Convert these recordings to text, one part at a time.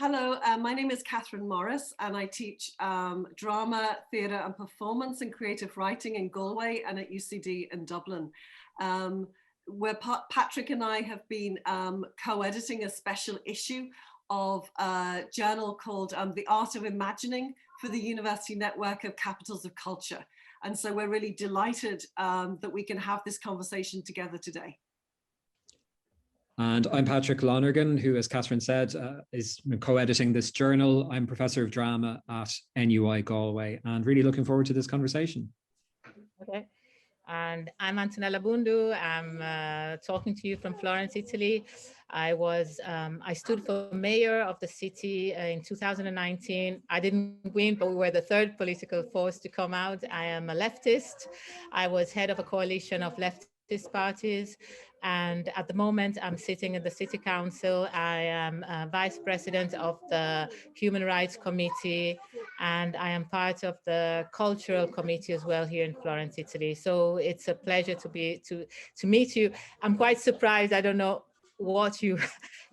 Hello, my name is Catherine Morris and I teach drama, theatre and performance and creative writing in Galway and at UCD in Dublin. Where Patrick and I have been co-editing a special issue of a journal called The Art of Imagining for the University Network of Capitals of Culture. And so we're really delighted that we can have this conversation together today. And I'm Patrick Lonergan, who, as Catherine said, is co-editing this journal. I'm Professor of Drama at NUI Galway and really looking forward to this conversation. Okay. And I'm Antonella Bundu. I'm talking to you from Florence, Italy. I stood for mayor of the city in 2019. I didn't win, but we were the third political force to come out. I am a leftist. I was head of a coalition of leftist parties. And at the moment, I'm sitting in the city council. I am vice president of the Human Rights Committee, and I am part of the cultural committee as well here in Florence, Italy. So it's a pleasure to meet you. I'm quite surprised. I don't know what you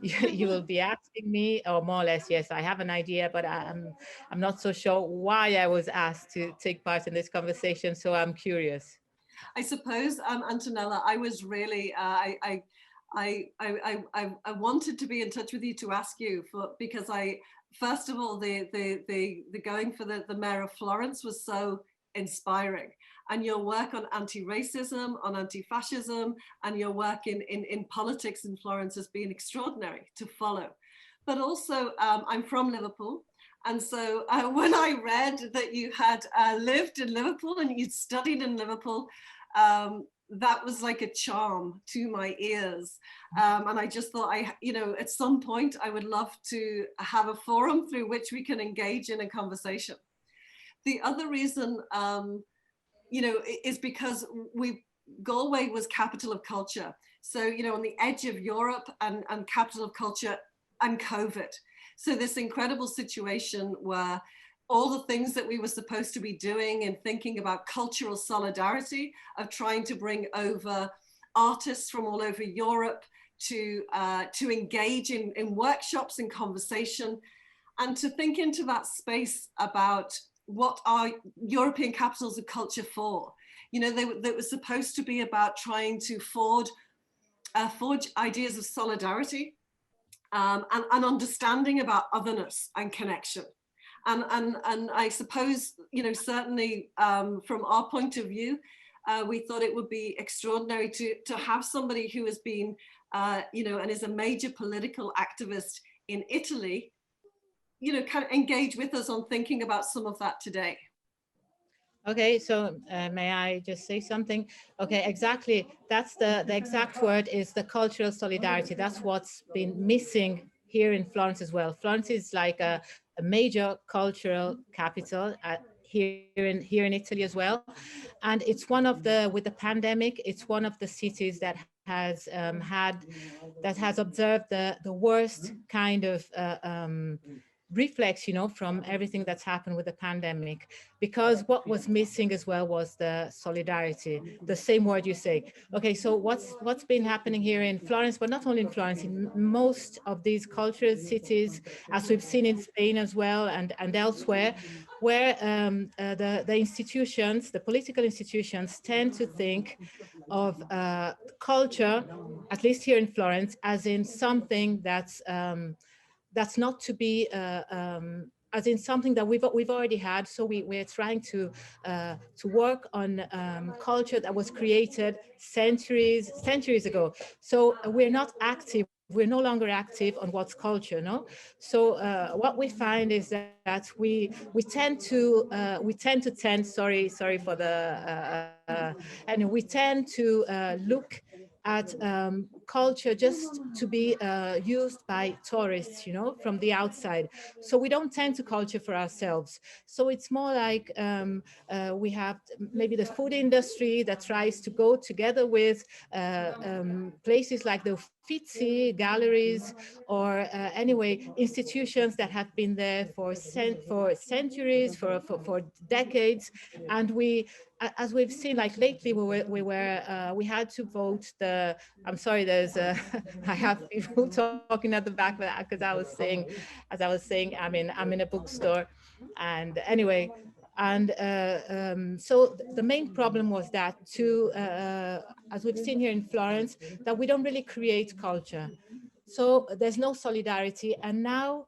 will be asking me, or more or less, yes, I have an idea, but I'm not so sure why I was asked to take part in this conversation. So I'm curious. I suppose, Antonella, I was really, I wanted to be in touch with you to ask you because first of all, the going for the mayor of Florence was so inspiring, and your work on anti-racism, on anti-fascism, and your work in politics in Florence has been extraordinary to follow. But also, I'm from Liverpool. And so when I read that you had lived in Liverpool and you'd studied in Liverpool, that was like a charm to my ears. And I just thought, at some point I would love to have a forum through which we can engage in a conversation. The other reason, is because Galway was capital of culture. So, on the edge of Europe and capital of culture and COVID. So this incredible situation where all the things that we were supposed to be doing and thinking about cultural solidarity, of trying to bring over artists from all over Europe to engage in workshops and conversation, and to think into that space about what are European capitals of culture for. They were supposed to be about trying to forge ideas of solidarity, and understanding about otherness and connection. And I suppose, certainly from our point of view, we thought it would be extraordinary to have somebody who has been, and is a major political activist in Italy, kind of engage with us on thinking about some of that today. Okay, so may I just say something? Okay, exactly. That's the exact word is the cultural solidarity. That's what's been missing here in Florence as well. Florence is like a major cultural capital here in Italy as well. And it's one of with the pandemic, it's one of the cities that has observed the worst kind of reflex, from everything that's happened with the pandemic, because what was missing as well was the solidarity, the same word you say. Okay, so what's been happening here in Florence, but not only in Florence, in most of these cultural cities, as we've seen in Spain as well and elsewhere, where the institutions, the political institutions, tend to think of culture, at least here in Florence, as in something that's not to be as in something that we've already had. So we're trying to work on culture that was created centuries ago. So we're not active. We're no longer active on what's culture, no. So what we find is that we tend to sorry for the and we tend to look at culture just to be used by tourists, from the outside. So we don't tend to culture for ourselves. So it's more like we have maybe the food industry that tries to go together with places like the Uffizi galleries, or anyway, institutions that have been there for centuries, for decades. And we, as we've seen, like lately, we had to vote the, I'm sorry, there's I have people talking at the back of that, because as I was saying, I'm in a bookstore. And anyway, and so the main problem was that as we've seen here in Florence, that we don't really create culture. So there's no solidarity. And now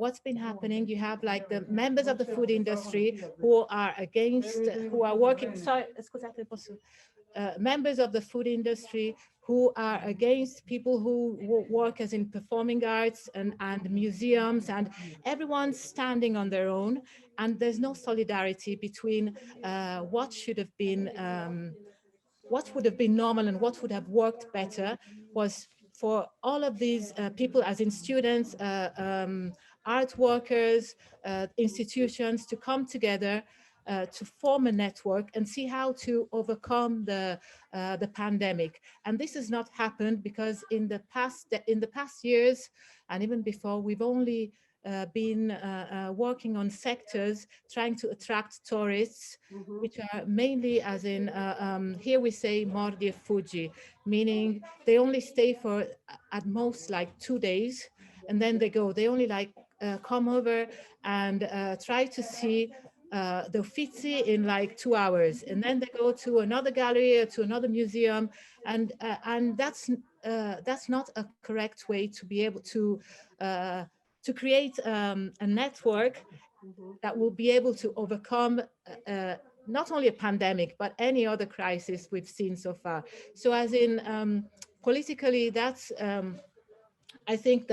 what's been happening, you have like the members of the food industry who are against, who are working, sorry, scusate, members of the food industry who are against people who work as in performing arts and museums, and everyone's standing on their own. And there's no solidarity between what should have been, what would have been normal and what would have worked better was for all of these people, as in students, art workers, institutions, to come together to form a network and see how to overcome the pandemic. And this has not happened because in the past years, and even before, we've only been working on sectors trying to attract tourists, which are mainly, as in here we say mordi e fuggi, meaning they only stay for at most like 2 days, and then they go. They only like come over and try to see the Uffizi in like 2 hours, and then they go to another gallery or to another museum, and that's not a correct way to be able to create a network that will be able to overcome not only a pandemic, but any other crisis we've seen so far. So as in politically, that's, I think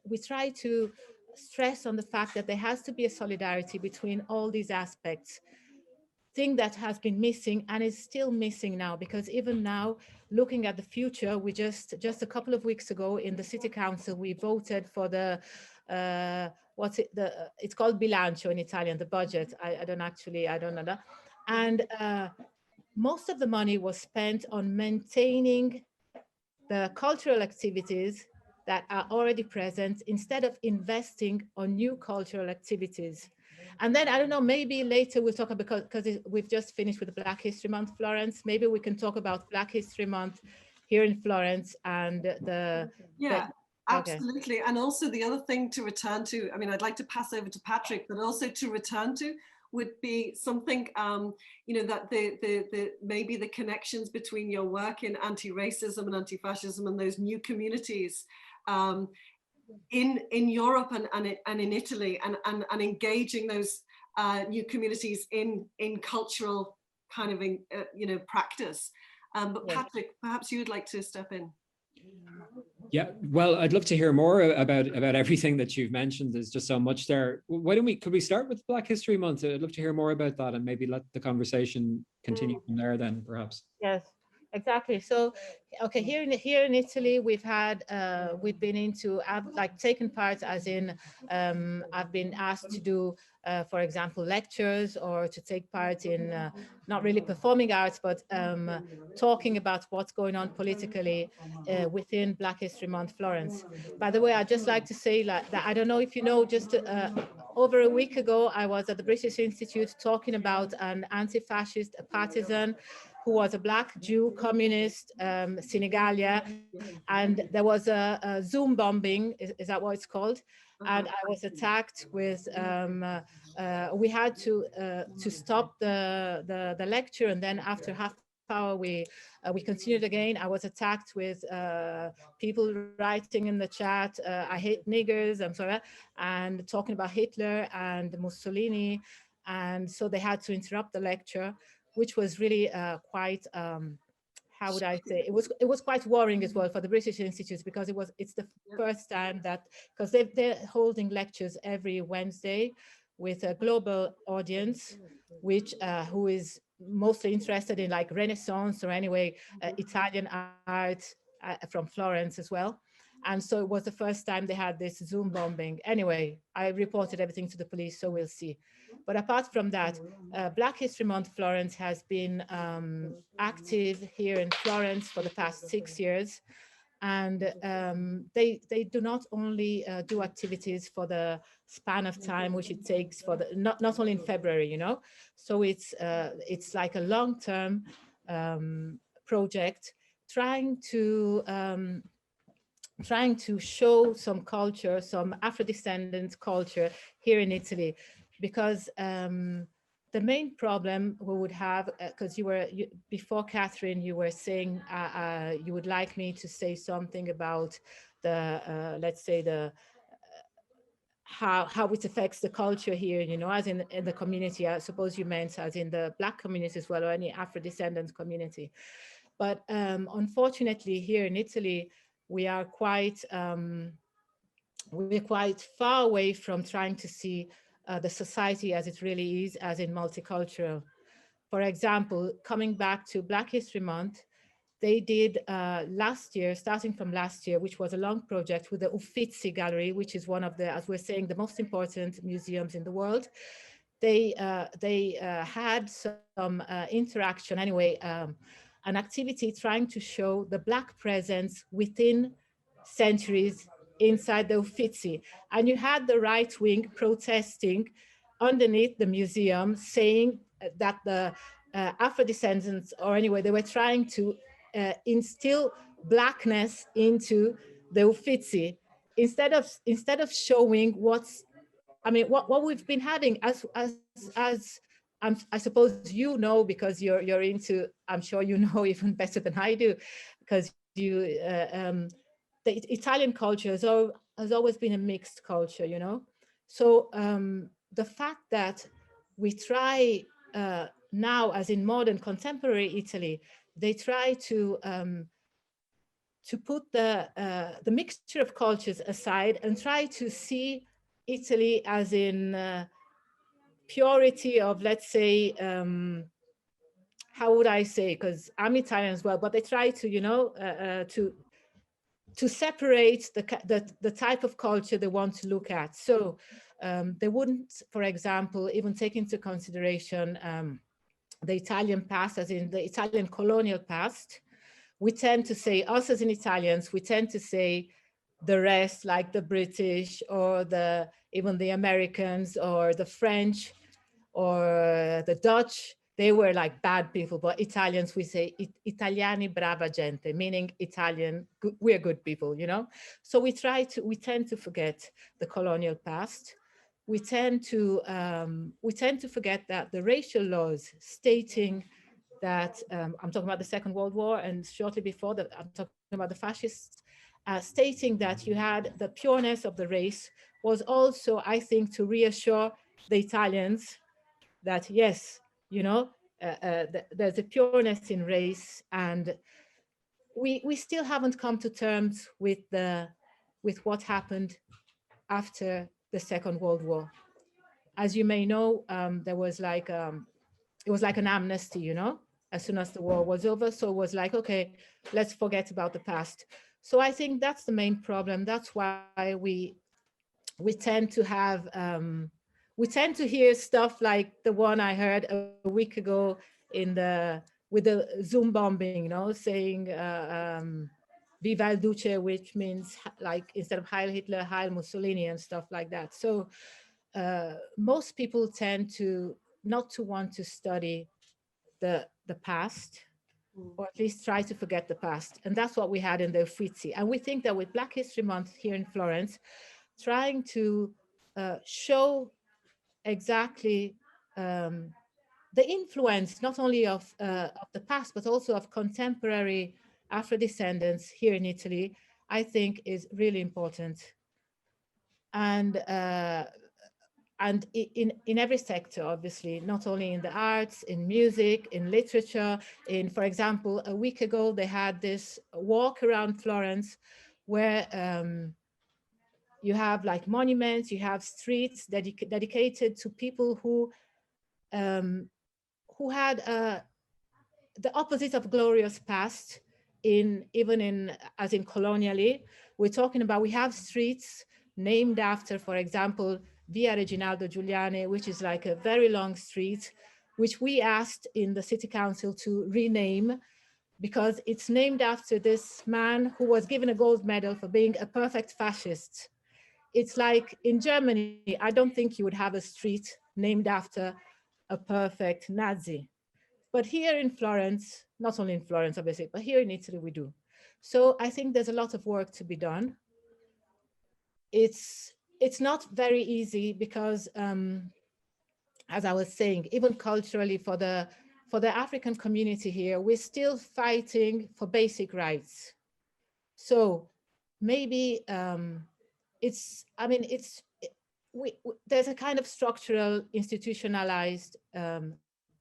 we try to stress on the fact that there has to be a solidarity between all these aspects. Thing that has been missing and is still missing now, because even now, looking at the future, we just a couple of weeks ago in the city council, we voted for the it's called bilancio in Italian, the budget. I don't know that. And most of the money was spent on maintaining the cultural activities that are already present instead of investing on new cultural activities. And then, I don't know, maybe later we'll talk about, because we've just finished with the Black History Month, Florence. Maybe we can talk about Black History Month here in Florence and yeah, absolutely. And also the other thing to return to, I mean, I'd like to pass over to Patrick, but also to return to would be something, you know, that maybe the connections between your work in anti-racism and anti-fascism and those new communities in Europe and in Italy, and engaging those new communities in everyday kind of you know, practice. But Patrick, perhaps you would like to step in. Yeah, well, I'd love to hear more about everything that you've mentioned. There's just so much there. Why don't could we start with Black History Month? I'd love to hear more about that and maybe let the conversation continue from there then, perhaps. Yes, exactly. So, okay, here in Italy, we've been into, I've like taken part, as in I've been asked to do, for example, lectures, or to take part in not really performing arts, but talking about what's going on politically within Black History Month Florence. By the way, I'd just like to say that I don't know if you know, just over a week ago, I was at the British Institute talking about an anti-fascist partisan who was a Black Jew communist, Senegalia, and there was a Zoom bombing, is that what it's called? And I was attacked with, we had to stop the lecture, and then after half hour we continued again. I was attacked with people writing in the chat, I hate niggers, I'm sorry, and talking about Hitler and Mussolini, and so they had to interrupt the lecture, which was really quite, how would I say, it was quite worrying as well for the British Institute, because it's the first time that, because they're holding lectures every Wednesday with a global audience, which who is mostly interested in like Renaissance, or anyway Italian art from Florence as well. And so it was the first time they had this Zoom bombing. Anyway, I reported everything to the police, so we'll see. But apart from that, Black History Month Florence has been active here in Florence for the past 6 years. And they do not only do activities for the span of time which it takes for the not only in February, you know. So it's like a long-term project trying to show some culture, some Afro-descendant culture here in Italy, because the main problem we would have, because before Catherine, you were saying you would like me to say something about the, let's say how it affects the culture here, you know, as in the community. I suppose you meant as in the Black community as well, or any Afro-descendant community. But unfortunately, here in Italy, we are quite far away from trying to see the society as it really is, as in multicultural. For example, coming back to Black History Month, they did last year, starting from last year, which was a long project with the Uffizi Gallery, which is one of the, as we're saying, the most important museums in the world. They had some interaction anyway, an activity trying to show the Black presence within centuries inside the Uffizi. And you had the right wing protesting underneath the museum, saying that the Afro-descendants, or anyway, they were trying to instill Blackness into the Uffizi instead of showing what we've been having as I suppose you know, because you're into, I'm sure you know even better than I do, because the Italian culture has always been a mixed culture, you know. So the fact that we try now, as in modern contemporary Italy, they try to put the mixture of cultures aside and try to see Italy as in purity of, let's say, how would I say, because I'm Italian as well, but they try to, you know, to separate the type of culture they want to look at. So they wouldn't, for example, even take into consideration the Italian past, as in the Italian colonial past. We tend to say, us as in Italians, we tend to say the rest, like the British or even the Americans or the French or the Dutch, they were like bad people. But Italians, we say Italiani brava gente, meaning Italian, we're good people, you know? So we tend to forget the colonial past. We tend to forget that the racial laws stating that, I'm talking about the Second World War, and shortly before that, I'm talking about the fascists, stating that you had the pureness of the race was also, I think, to reassure the Italians that, yes, you know, there's a pureness in race, and we still haven't come to terms with what happened after the Second World War. As you may know, there was like, it was like an amnesty, you know, as soon as the war was over. So it was like, okay, let's forget about the past. So I think that's the main problem. That's why we tend to have, we tend to hear stuff like the one I heard a week ago with the Zoom bombing, you know, saying Viva il Duce, which means like, instead of Heil Hitler, Heil Mussolini and stuff like that. So most people tend to not to want to study the past, or at least try to forget the past. And that's what we had in the Uffizi. And we think that with Black History Month here in Florence, trying to show exactly the influence, not only of the past, but also of contemporary Afro-descendants here in Italy, I think is really important. And in every sector, obviously, not only in the arts, in music, in literature. For example, a week ago, they had this walk around Florence where you have like monuments, you have streets dedicated to people who had the opposite of glorious past, as in colonially. We're talking about, we have streets named after, for example, Via Reginaldo Giuliani, which is like a very long street, which we asked in the city council to rename because it's named after this man who was given a gold medal for being a perfect fascist. It's like in Germany, I don't think you would have a street named after a perfect Nazi. But here in Florence, not only in Florence, obviously, but here in Italy, we do. So I think there's a lot of work to be done. It's not very easy because, as I was saying, even culturally for the African community here, we're still fighting for basic rights. So maybe I mean, there's a kind of structural, institutionalized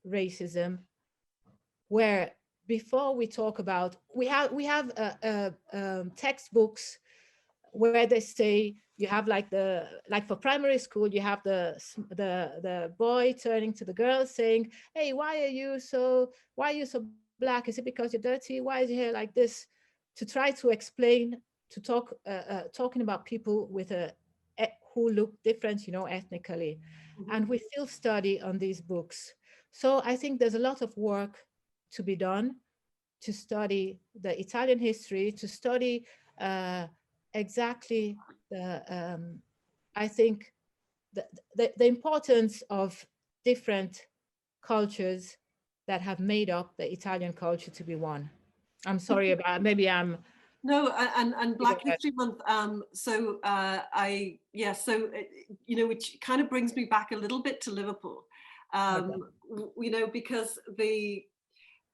racism where before we talk about, we have textbooks where they say you have like for primary school, you have the boy turning to the girl saying, hey, why are you so black? Is it because you're dirty? Why is your hair like this? To try to explain, to talking about people who look different, ethnically. And we still study on these books. So I think there's a lot of work to be done to study the Italian history, to study exactly I think the importance of different cultures that have made up the Italian culture to be one. I'm sorry about, maybe I'm. No, and Black History Month. So which kind of brings me back a little bit to Liverpool. Because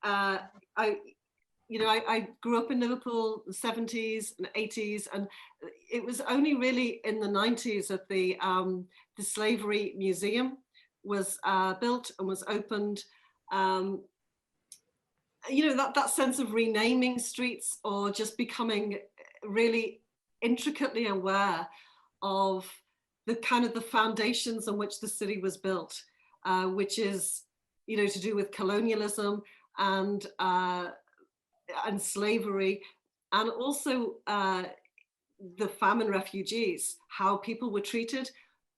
I grew up in Liverpool, the 70s and 80s, and it was only really in the 90s that the Slavery Museum was built and was opened. That sense of renaming streets or just becoming really intricately aware of the kind of the foundations on which the city was built, which is, to do with colonialism and slavery, and also the famine refugees, how people were treated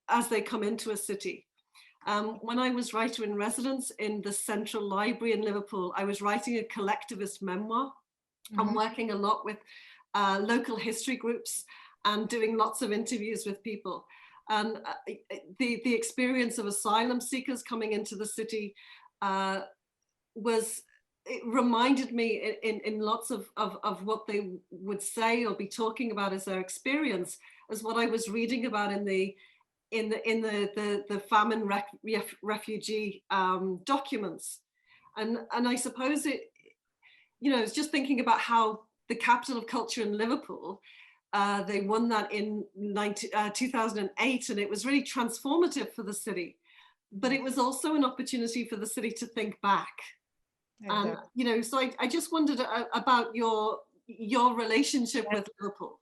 as they come into a city. When I was writer in residence in the Central Library in Liverpool, I was writing a collectivist memoir. I'm working a lot with local history groups and doing lots of interviews with people. And the experience of asylum seekers coming into the city it reminded me in lots of what they would say or be talking about as their experience, as what I was reading about in the famine refugee documents. And I suppose it's just thinking about how the capital of culture in Liverpool, they won that in 2008, and it was really transformative for the city. But it was also an opportunity for the city to think back. Exactly. And so I just wondered about your relationship with Liverpool.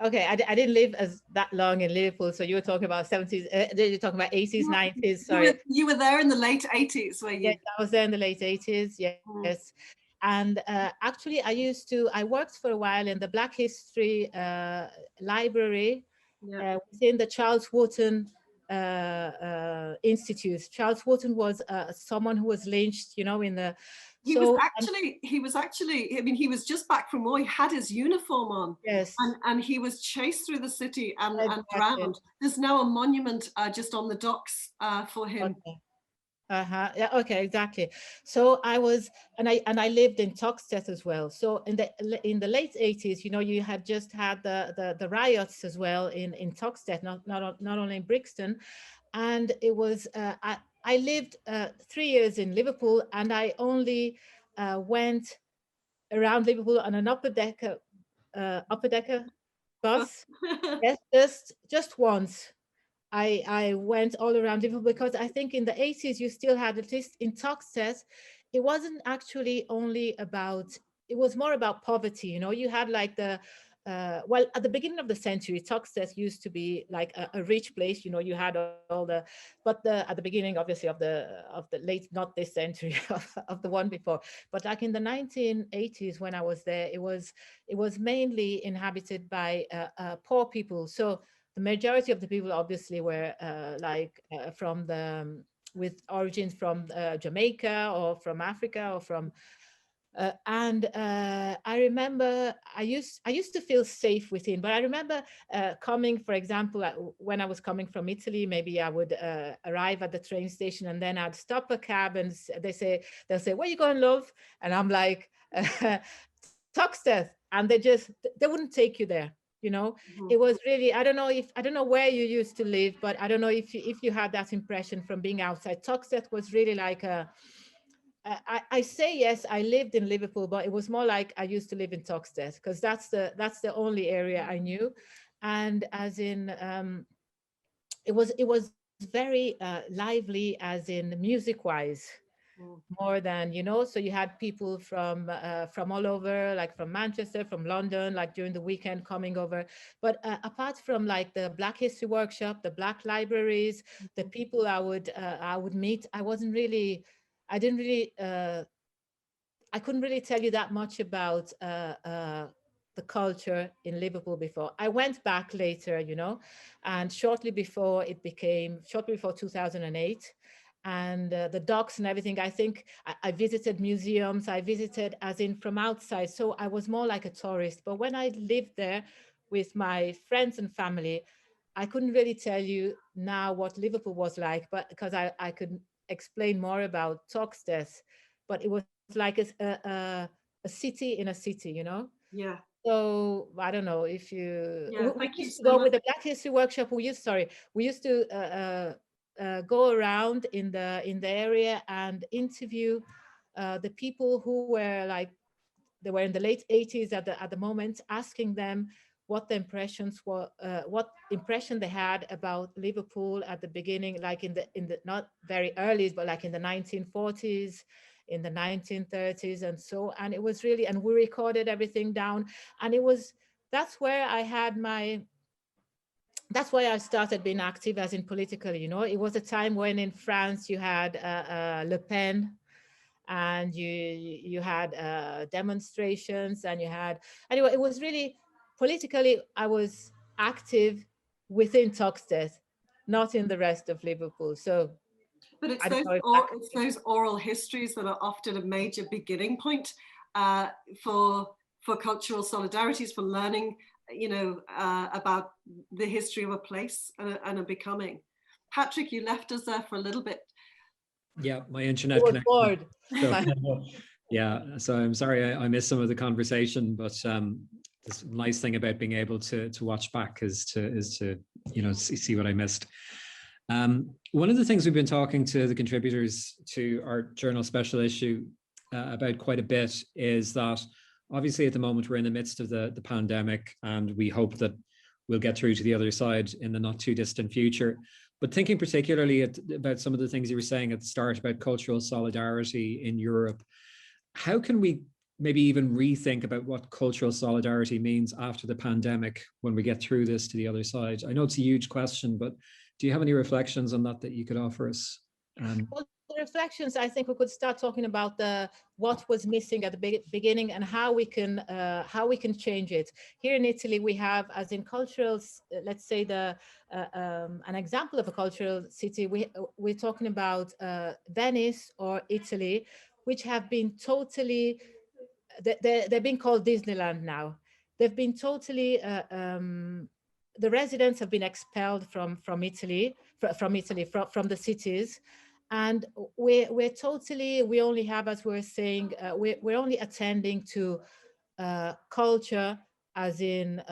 Okay, I didn't live that long in Liverpool, so you were talking about 70s, you're talking about 80s, 90s, sorry. You were there in the late 80s, were you? Yes, I was there in the late 80s, yes. And actually, I worked for a while in the Black History Library within the Charles Wharton Institute. Charles Wharton was someone who was lynched, in the... He was actually, I mean, he was just back from war. He had his uniform on. Yes. And he was chased through the city and drowned. There's now a monument just on the docks for him. Okay. Yeah, okay, exactly. So I was, and I lived in Toxteth as well. So in the late 80s, you had just had the riots as well in Toxteth, not only in Brixton. And it was I lived 3 years in Liverpool, and I only went around Liverpool on an upper decker bus. Yes, just once. I went all around Liverpool because I think in the 80s you still had, at least in Toxteth, it wasn't actually only about, it was more about poverty. You had like well, at the beginning of the century, Toxteth used to be like a rich place. You had all at the beginning, obviously, of the late, not this century, of the one before, but like in the 1980s when I was there, it was mainly inhabited by poor people. So the majority of the people obviously were from with origins from Jamaica or from Africa or from I remember I used to feel safe within, but I remember coming, for example, when I was coming from Italy, maybe I would arrive at the train station and then I'd stop a cab and they'll say, "Where you going, love?" And I'm like, "Tuxteth," and they wouldn't take you there. You know, Mhm. it was really, I don't know where you used to live, but I don't know if you had that impression from being outside. Tuxteth was really like a, I say yes, I lived in Liverpool, but it was more like I used to live in Tuxteth because that's the only area I knew, and as in it was very lively, as in music wise, Mm. more than, you know. So you had people from all over, like from Manchester, from London, like during the weekend coming over. But apart from like the Black History Workshop, the Black libraries, the people I would meet, I didn't really I couldn't really tell you that much about the culture in Liverpool before. I went back later, you know, and shortly before 2008, and the docks and everything. I think I visited museums. I visited as in from outside, so I was more like a tourist. But when I lived there with my friends and family, I couldn't really tell you now what Liverpool was like, but because I could explain more about Toxteth, but it was like a city in a city, you know? Yeah. So I don't know if you, Yeah. we Thank you used to so go much. with the Black History Workshop. We used to go around in the area and interview the people who were like, they were in the late 80s at the moment, asking them what the impressions were, what impression they had about Liverpool at the beginning, like in the not very early, but like in the 1940s, in the 1930s, and so. And it was really, and we recorded everything down, and it was, that's where I had my, that's why I started being active as in politically, you know. It was a time when in France you had Le Pen, and you had demonstrations, and you had, anyway, it was really politically, I was active within Toxteth, not in the rest of Liverpool. So But it's I don't those know if that it's those oral histories that are often a major beginning point uh, for cultural solidarities, for learning, you know, about the history of a place and a becoming. Patrick, you left us there for a little bit. Yeah, my I internet was connection. bored. So, yeah, so I'm sorry I missed some of the conversation, but this nice thing about being able to watch back is to you know see what I missed. One of the things we've been talking to the contributors to our journal special issue about quite a bit is that obviously at the moment we're in the midst of the pandemic, and we hope that we'll get through to the other side in the not too distant future. But thinking particularly about some of the things you were saying at the start about cultural solidarity in Europe, how can we maybe even rethink about what cultural solidarity means after the pandemic when we get through this to the other side? I know it's a huge question, but do you have any reflections on that you could offer us? Well, the reflections, I think we could start talking about the what was missing at the beginning and how we can change it. Here in Italy, we have, as in cultural, let's say an example of a cultural city. We're talking about Venice or Italy, which have been totally, they're being called Disneyland now. They've been totally. The residents have been expelled from Italy, from the cities, and we only have, as we're saying, we're only attending to culture, as in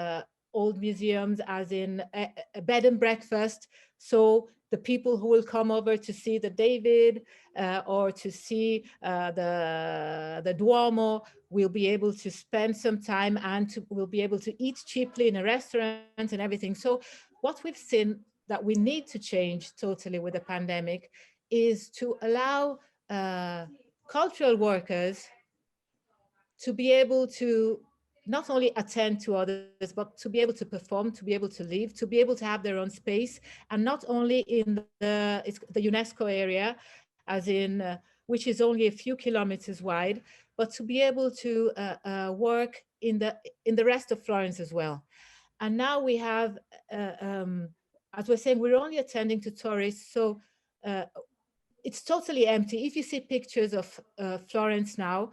old museums, as in a bed and breakfast. So the people who will come over to see the David or to see the Duomo will be able to spend some time and will be able to eat cheaply in a restaurant and everything. So what we've seen that we need to change totally with the pandemic is to allow cultural workers to be able to not only attend to others, but to be able to perform, to be able to live, to be able to have their own space, and not only in the UNESCO area, as in which is only a few kilometers wide, but to be able to work in the rest of Florence as well. And now we have, as we're saying, we're only attending to tourists, so it's totally empty. If you see pictures of Florence now,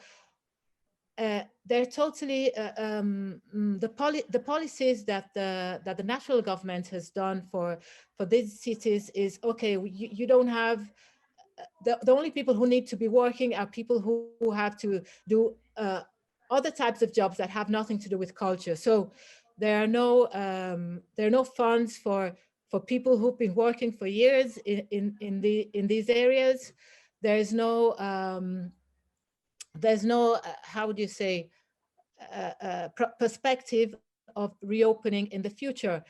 they're totally the policies that the national government has done for these cities is okay. You don't have the only people who need to be working are people who have to do other types of jobs that have nothing to do with culture. So there are no funds for people who've been working for years in these areas. There's no how would you say perspective of reopening in the future.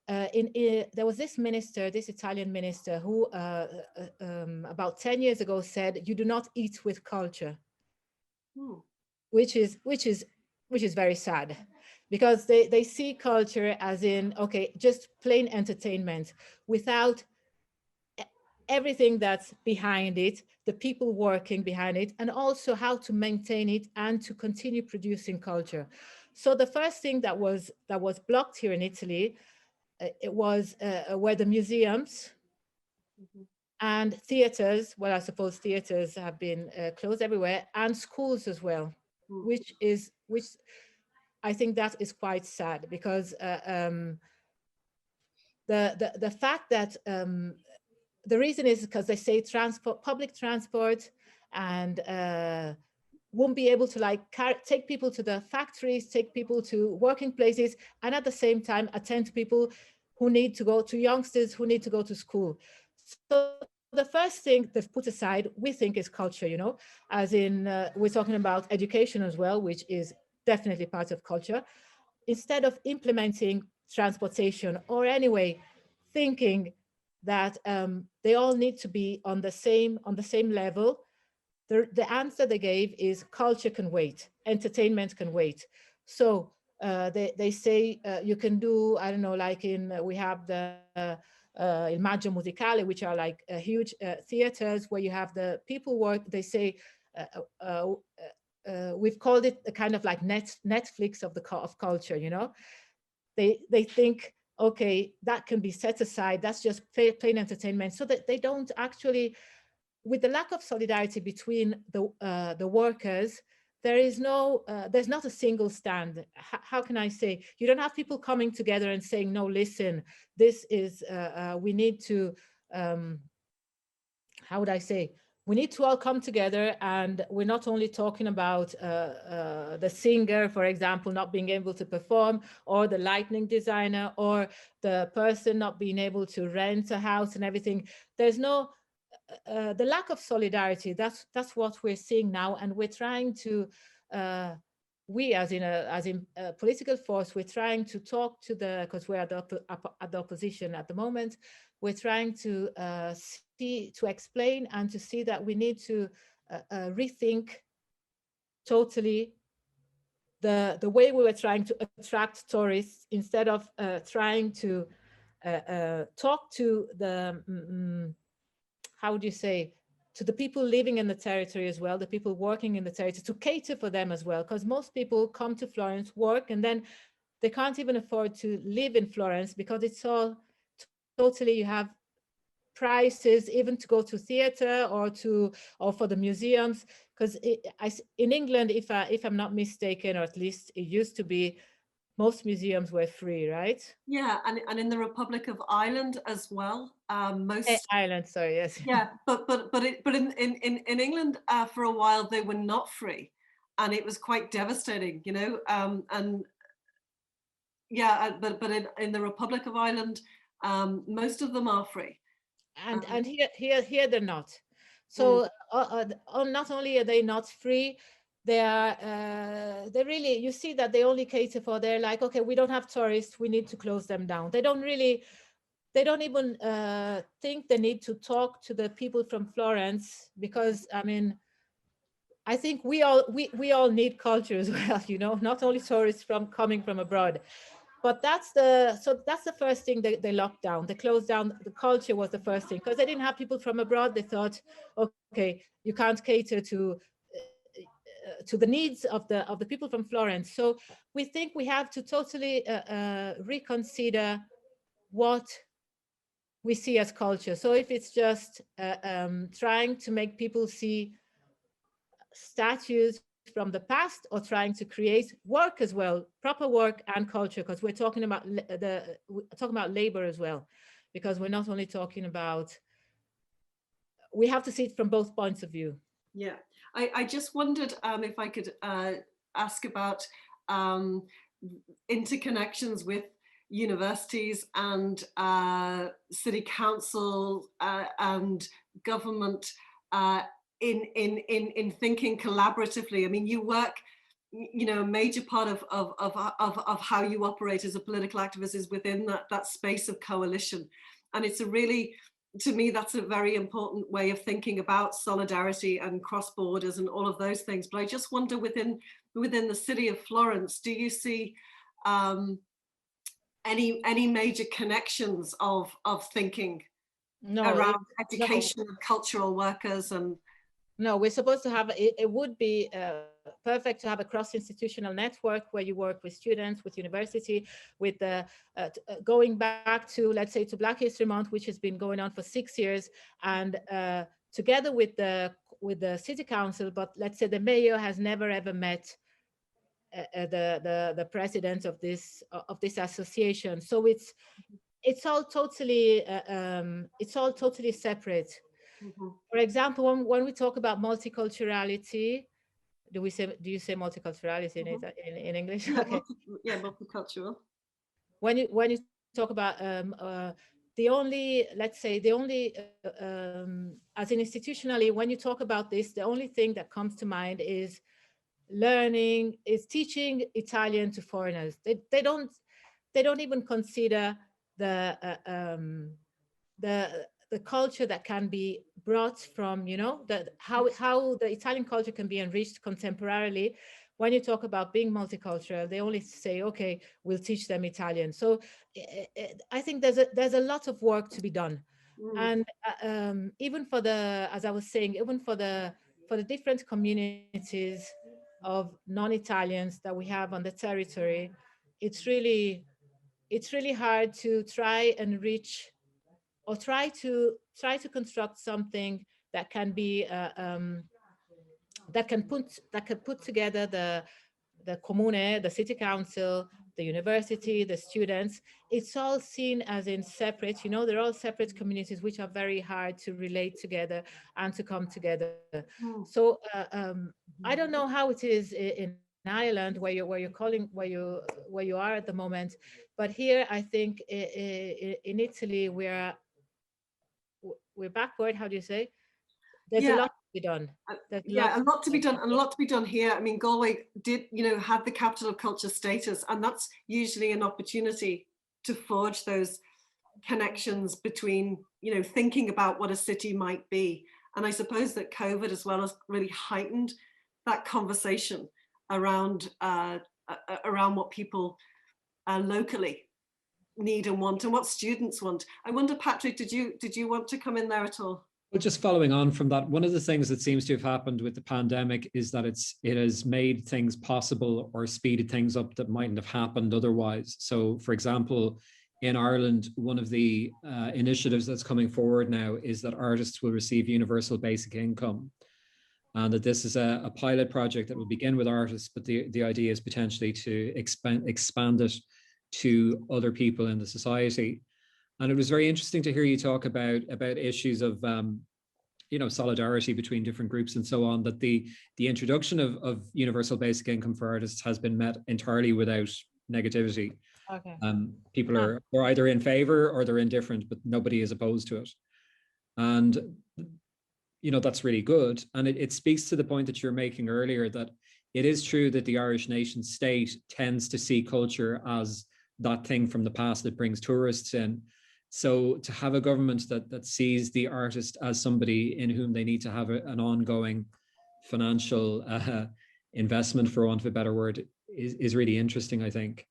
There was this minister, this Italian minister, who about 10 years ago said, "You do not eat with culture," Hmm. which is very sad, because they see culture as in, okay, just plain entertainment without everything that's behind it, the people working behind it, and also how to maintain it and to continue producing culture. So the first thing that was blocked here in Italy, it was were the museums and theaters. Well, I suppose theaters have been closed everywhere, and schools as well, which I think that is quite sad, because the fact that the reason is because they say public transport and won't be able to like take people to the factories, take people to working places, and at the same time attend to people who need to go, to youngsters who need to go to school. So the first thing they've put aside, we think, is culture, as in we're talking about education as well, which is definitely part of culture. Instead of implementing transportation, or anyway thinking that they all need to be on the same level, the answer they gave is culture can wait, entertainment can wait. So they say you can do, I don't know, like we have the Il Maggio Musicale, which are like huge theaters where you have the people work. They say we've called it a kind of like Netflix of culture. They think, okay, that can be set aside. That's just plain entertainment, so that they don't actually, with the lack of solidarity between the workers, there's not a single stand. How can I say? You don't have people coming together and saying, no, listen, this is we need to how would I say? We need to all come together, and we're not only talking about the singer, for example, not being able to perform, or the lighting designer, or the person not being able to rent a house and everything. There's no the lack of solidarity. That's what we're seeing now, and we're trying to. We, as in a political force, we're trying to talk to because we're at the opposition at the moment. We're trying to to explain and to see that we need to rethink totally the way we were trying to attract tourists, instead of trying to talk to the how would you say, to the people living in the territory as well, the people working in the territory, to cater for them as well, because most people come to Florence, work, and then they can't even afford to live in Florence, because it's all totally, you have prices even to go to theater or for the museums, because in England, if I'm not mistaken, or at least it used to be, most museums were free, right? Yeah, and in the Republic of Ireland as well. Most Ireland, sorry, yes. Yeah, but in England for a while they were not free, and it was quite devastating, and yeah, but in the Republic of Ireland, most of them are free. And here they're not. So not only are they not free, they really, you see that they only cater for, they're like, okay, we don't have tourists, we need to close them down. They don't even think they need to talk to the people from Florence, because I mean, I think we all need culture as well, not only tourists coming from abroad. But that's the first thing they locked down. They closed down. The culture was the first thing, because they didn't have people from abroad. They thought, okay, you can't cater to the needs of the people from Florence. So we think we have to totally reconsider what we see as culture. So if it's just trying to make people see statues from the past or trying to create work as well, proper work and culture, because we're talking about labor as well, because we're not only talking about, we have to see it from both points of view. Yeah, I just wondered if I could ask about interconnections with universities and city council and government in thinking collaboratively. I mean, you work, you know, a major part of how you operate as a political activist is within that space of coalition. And it's a really, to me, that's a very important way of thinking about solidarity and cross borders and all of those things. But I just wonder, within the city of Florence, do you see any major connections of thinking around education of cultural workers? And no, we're supposed to have, it would be perfect to have a cross-institutional network where you work with students, with university, with the, going back to, let's say, to Black History Month, which has been going on for 6 years, and together with the city council, but let's say the mayor has never ever met the president of this association. So it's all totally separate. mm-hmm. For example, when we talk about multiculturality, do you say multiculturality Mm-hmm. in English? Yeah, Okay. multicultural. When you talk about the only, let's say, the only, as in institutionally, when you talk about this, the only thing that comes to mind is teaching Italian to foreigners. They don't even consider the culture that can be brought from, you know, how the Italian culture can be enriched contemporarily. When you talk about being multicultural, they only say, okay, we'll teach them Italian. So I think there's a lot of work to be done. And even for the, as I was saying, even for the different communities of non-Italians that we have on the territory, it's really hard to try and reach, or try to construct something that can be that can put together the comune, the city council, the university, the students. It's all seen as in separate, you know, they're all separate communities which are very hard to relate together and to come together. So I don't know how it is in Ireland, where you are at the moment, but here I think in Italy we're backward. How do you say? There's a lot to be done. Yeah, a lot to be done, and a lot to be done here. I mean, Galway did, you know, have the capital of culture status, and that's usually an opportunity to forge those connections between, you know, thinking about what a city might be. And I suppose that COVID as well has really heightened that conversation around what people locally need and want, and what students want. I wonder, Patrick, did you want to come in there at all? Well, just following on from that, one of the things that seems to have happened with the pandemic is that it has made things possible or speeded things up that mightn't have happened otherwise. So, for example, in Ireland, one of the initiatives that's coming forward now is that artists will receive universal basic income, and that this is a pilot project that will begin with artists, but the idea is potentially to expand it to other people in the society. And it was very interesting to hear you talk about issues of you know, solidarity between different groups and so on, that the introduction of universal basic income for artists has been met entirely without negativity. Okay. People are either in favor or they're indifferent, but nobody is opposed to it. And you know, that's really good. And it speaks to the point that you're making earlier, that it is true that the Irish nation state tends to see culture as that thing from the past that brings tourists in. So to have a government that sees the artist as somebody in whom they need to have an ongoing financial investment, for want of a better word, is really interesting, I think.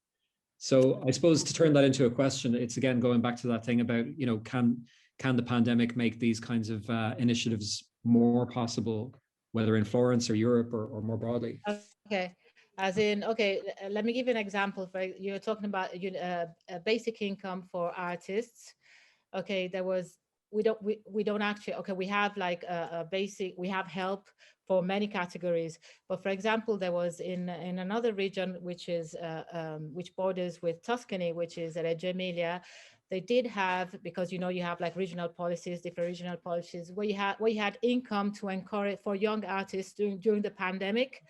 So I suppose to turn that into a question, it's again going back to that thing about, you know, can the pandemic make these kinds of initiatives more possible, whether in Florence or Europe or more broadly? Okay. As in, okay, let me give you an example. You're talking about a basic income for artists. Okay, there was we don't actually, okay, we have like a basic, we have help for many categories. But for example, there was in another region, which is which borders with Tuscany, which is Reggio Emilia, they did have, because you know you have like regional policies, different regional policies, where you had income to encourage for young artists during the pandemic,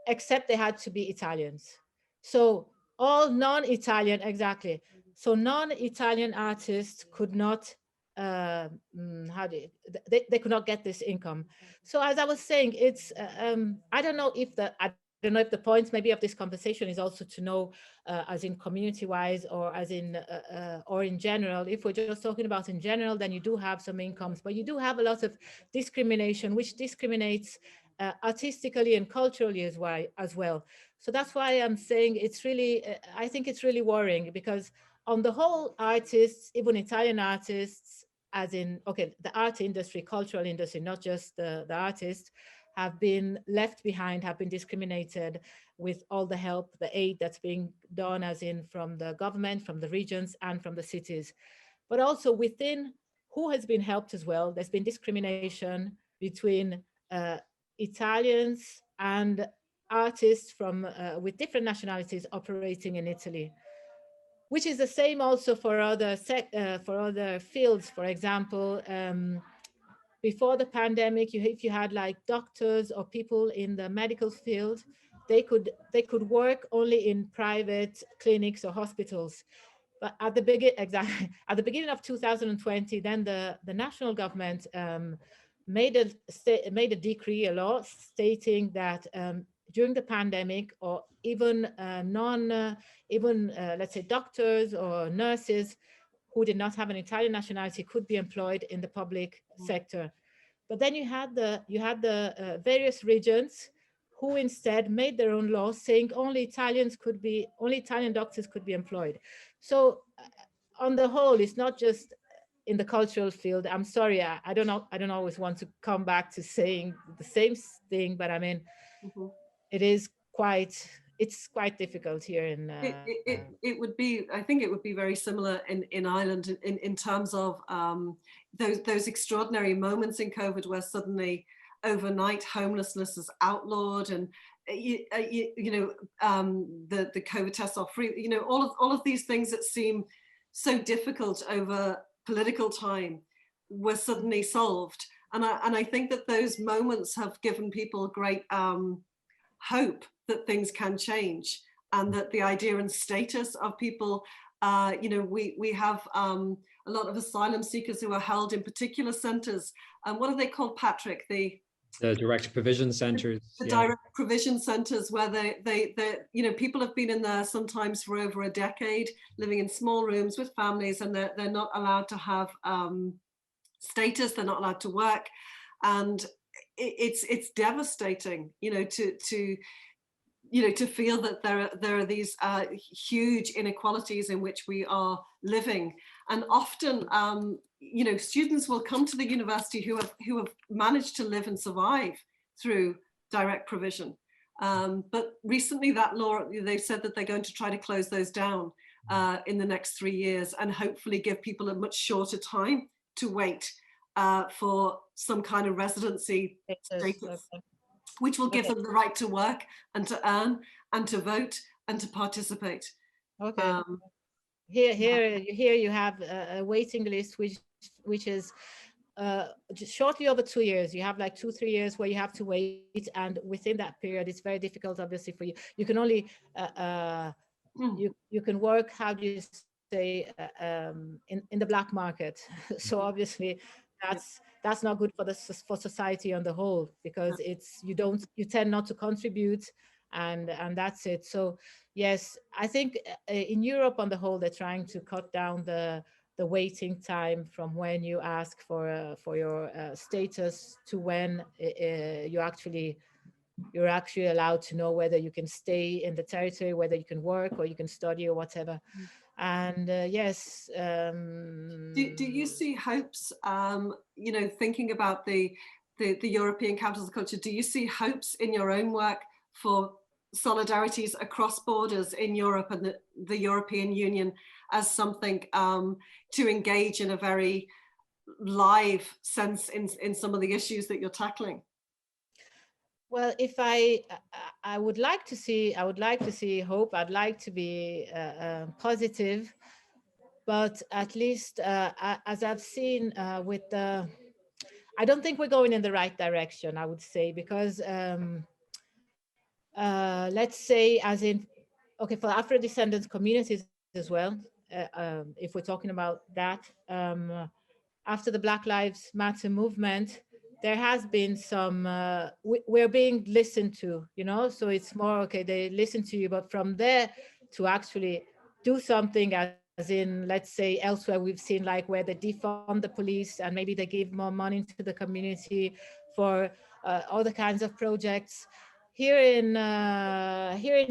except they had to be Italians. So all non-Italian, exactly. So non-Italian artists could not, they could not get this income. So as I was saying, it's, I don't know if the point maybe of this conversation is also to know, as in community-wise, or as in, or in general. If we're just talking about in general, then you do have some incomes, but you do have a lot of discrimination, which discriminates artistically and culturally as well. So that's why I'm saying it's really, I think it's really worrying, because on the whole, artists, even Italian artists, as in, okay, the art industry, cultural industry, not just the artists, have been left behind, have been discriminated with all the help, the aid that's being done, as in from the government, from the regions, and from the cities. But also within who has been helped as well, there's been discrimination between Italians and artists from with different nationalities operating in Italy, which is the same also for other fields. For example, before the pandemic, if you had like doctors or people in the medical field, they could work only in private clinics or hospitals. But at the beginning of 2020, then the national government made a decree, a law stating that during the pandemic, or even let's say doctors or nurses who did not have an Italian nationality could be employed in the public sector. But then you had the various regions who instead made their own laws saying only Italian doctors could be employed. So on the whole, it's not just in the cultural field. I'm sorry, I don't always want to come back to saying the same thing, but I mean, it's quite difficult here in it would be, I think it would be very similar in Ireland in terms of those extraordinary moments in COVID where suddenly overnight homelessness is outlawed, and the COVID tests are free, you know, all of these things that seem so difficult over political time were suddenly solved. And I think that those moments have given people great hope that things can change, and that the idea and status of people, we have a lot of asylum seekers who are held in particular centres. What are they called, Patrick? The direct provision centres. The direct provision centres, where they people have been in there sometimes for over a decade, living in small rooms with families, and they're not allowed to have status. They're not allowed to work, and it's devastating, to feel that there are these huge inequalities in which we are living. And often, students will come to the university who have managed to live and survive through direct provision. But recently that law, they've said that they're going to try to close those down in the next 3 years, and hopefully give people a much shorter time to wait for some kind of residency status, which will give them the right to work and to earn and to vote and to participate. Okay. Here you have a waiting list, which is just shortly over 2 years. You have like 2-3 years where you have to wait, and within that period, it's very difficult, obviously, for you. You can only you can work, how do you say, in the black market. So obviously, that's not good for society on the whole, because you tend not to contribute, and that's it. So yes, I think in Europe on the whole, they're trying to cut down the waiting time from when you ask for your status to when you're actually allowed to know whether you can stay in the territory, whether you can work or you can study or whatever. And yes. Do you see hopes, thinking about the European capitals of culture, do you see hopes in your own work for solidarities across borders in Europe and the European Union as something to engage in a very live sense in some of the issues that you're tackling? Well, if I would like to see, hope. I'd like to be positive, but at least as I've seen with the, I don't think we're going in the right direction, I would say, because let's say, as in, okay, for Afro-descendants communities as well, if we're talking about that, after the Black Lives Matter movement, there has been some, we're being listened to, you know, so it's more, okay, they listen to you, but from there to actually do something, as in, let's say elsewhere, we've seen like where they defund the police and maybe they give more money to the community for other kinds of projects. Here in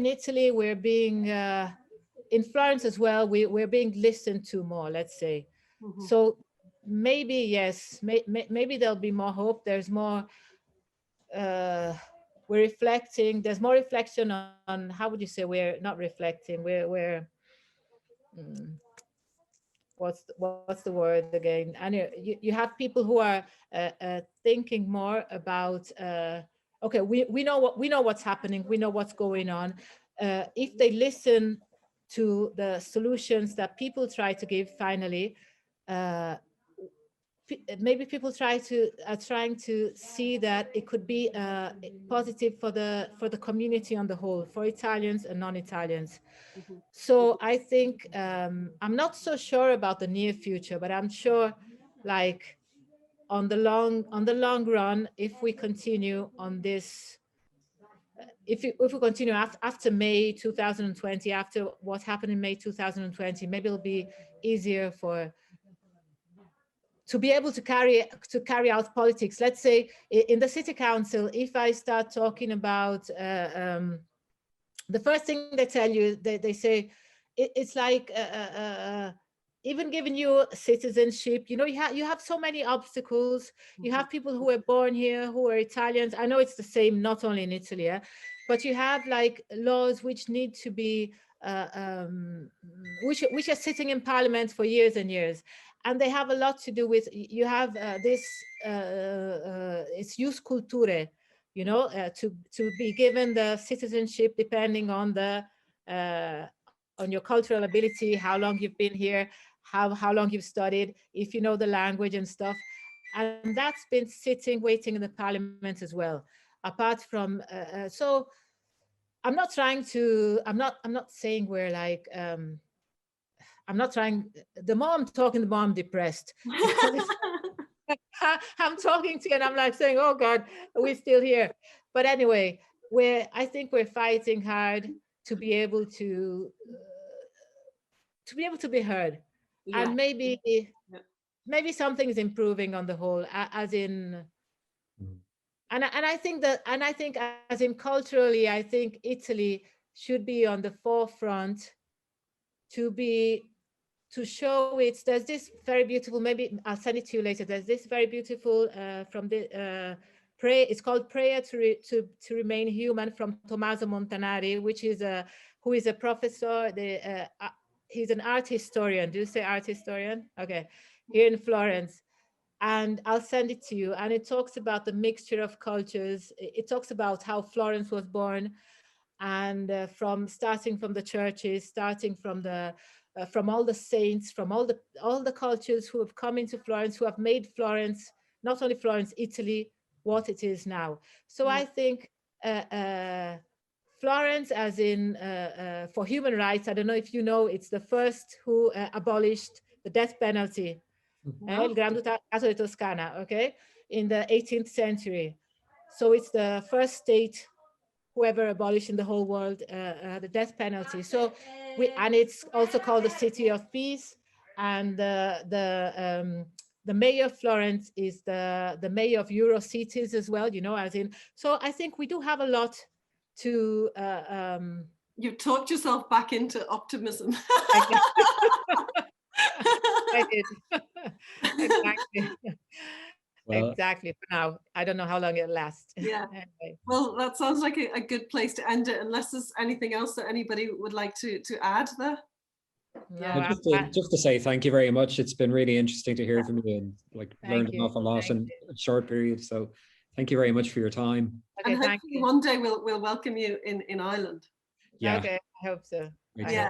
Italy, we're being, in Florence as well, we're being listened to more, let's say. Mm-hmm. So maybe, yes, maybe there'll be more hope. There's more, we're reflecting, there's more reflection on, how would you say, we're not reflecting, we're what's the word again? And you have people who are thinking more about, okay, we know what's happening, we know what's going on. If they listen to the solutions that people try to give, finally, maybe people are trying to see that it could be positive for the community on the whole, for Italians and non-Italians. Mm-hmm. So I think I'm not so sure about the near future, but I'm sure, like, on the long run, if we continue on this, if we continue after May 2020, after what happened in May 2020, maybe it'll be easier to be able to carry out politics. Let's say in the city council, if I start talking about the first thing they tell you, they say it's like even giving you citizenship, you know, you have so many obstacles. You have people who are born here, who are Italians. I know it's the same, not only in Italy, but you have like laws which need to be which are sitting in parliament for years and years. And they have a lot to do with, you have this, it's jus culturae, you know, to be given the citizenship depending on the on your cultural ability, how long you've been here, how long you've studied, if you know the language and stuff. And that's been sitting, waiting in the parliament as well. Apart from, so I'm not saying we're like, I'm not trying, the more I'm talking, the more I'm depressed. I'm talking to you and I'm like saying, oh God, we're still here. But anyway, I think we're fighting hard to be able to be heard. Yeah. And maybe something is improving on the whole, as in, and I think as in culturally, I think Italy should be on the forefront to show it. There's this very beautiful, maybe I'll send it to you later. There's this very beautiful from the it's called Prayer to Remain Human, from Tommaso Montanari, which is who is a professor. He's an art historian. Do you say art historian? Okay, here in Florence. And I'll send it to you. And it talks about the mixture of cultures. It talks about how Florence was born, and starting from the churches, starting from the from all the saints, from all the cultures who have come into Florence, who have made Florence, not only Florence, Italy, what it is now. So I think Florence, as in for human rights, I don't know if you know, it's the first who abolished the death penalty, Il Gran Ducato di Toscana, okay, in the 18th century. So it's the first state who ever abolished in the whole world the death penalty. So and it's also called the City of Peace. And the mayor of Florence is the mayor of Eurocities as well, you know, as in, so I think we do have a lot to you've talked yourself back into optimism. I did. Exactly. Well, exactly. For now, I don't know how long it'll last. Yeah. Anyway. Well, that sounds like a good place to end it, unless there's anything else that anybody would like to add there. No, Yeah. Just to say thank you very much. It's been really interesting to hear from you, and like learned an awful lot in a short period. So thank you very much for your time. Okay, and hopefully one day we'll welcome you in Ireland. Yeah. Okay, I hope so. Yeah.